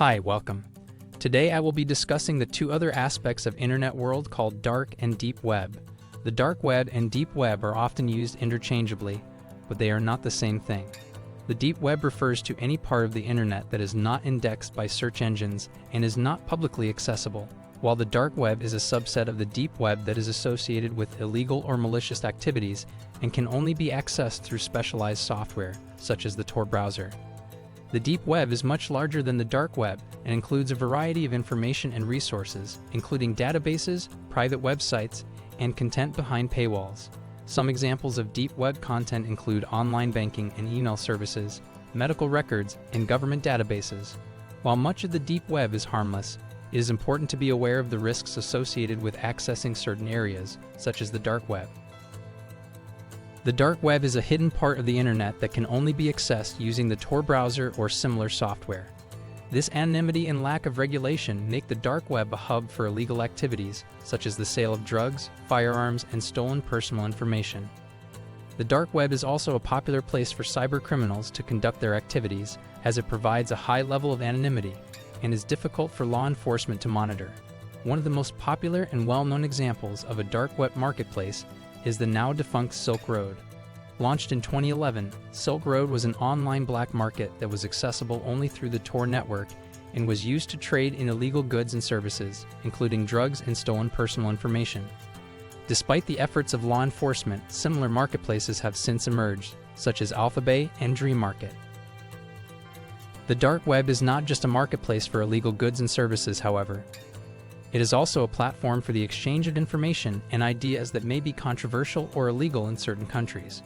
Hi, welcome. Today I will be discussing the two other aspects of internet world called dark and deep web. The dark web and deep web are often used interchangeably, but they are not the same thing. The deep web refers to any part of the internet that is not indexed by search engines and is not publicly accessible, while the dark web is a subset of the deep web that is associated with illegal or malicious activities and can only be accessed through specialized software, such as the Tor browser. The deep web is much larger than the dark web and includes a variety of information and resources, including databases, private websites, and content behind paywalls. Some examples of deep web content include online banking and email services, medical records, and government databases. While much of the deep web is harmless, it is important to be aware of the risks associated with accessing certain areas, such as the dark web. The dark web is a hidden part of the internet that can only be accessed using the Tor browser or similar software. This anonymity and lack of regulation make the dark web a hub for illegal activities, such as the sale of drugs, firearms, and stolen personal information. The dark web is also a popular place for cyber criminals to conduct their activities, as it provides a high level of anonymity and is difficult for law enforcement to monitor. One of the most popular and well-known examples of a dark web marketplace is the now-defunct Silk Road. Launched in 2011, Silk Road was an online black market that was accessible only through the Tor network and was used to trade in illegal goods and services, including drugs and stolen personal information. Despite the efforts of law enforcement, similar marketplaces have since emerged, such as Alphabay and Dream Market. The dark web is not just a marketplace for illegal goods and services, however. It is also a platform for the exchange of information and ideas that may be controversial or illegal in certain countries.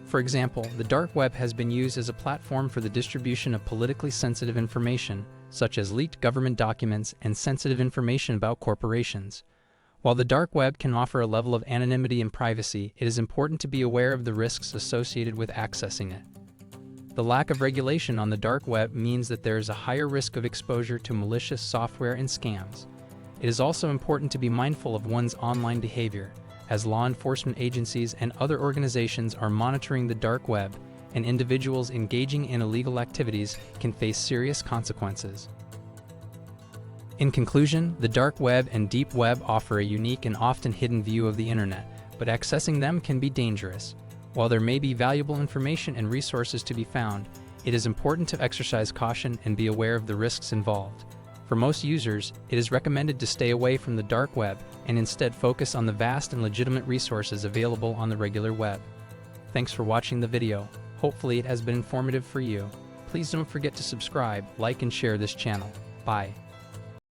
For example, the dark web has been used as a platform for the distribution of politically sensitive information, such as leaked government documents and sensitive information about corporations. While the dark web can offer a level of anonymity and privacy, it is important to be aware of the risks associated with accessing it. The lack of regulation on the dark web means that there is a higher risk of exposure to malicious software and scams. It is also important to be mindful of one's online behavior, as law enforcement agencies and other organizations are monitoring the dark web, and individuals engaging in illegal activities can face serious consequences. In conclusion, the dark web and deep web offer a unique and often hidden view of the internet, but accessing them can be dangerous. While there may be valuable information and resources to be found, it is important to exercise caution and be aware of the risks involved. For most users, it is recommended to stay away from the dark web and instead focus on the vast and legitimate resources available on the regular web. Thanks for watching the video. Hopefully it has been informative for you. Please don't forget to subscribe, like, and share this channel. Bye.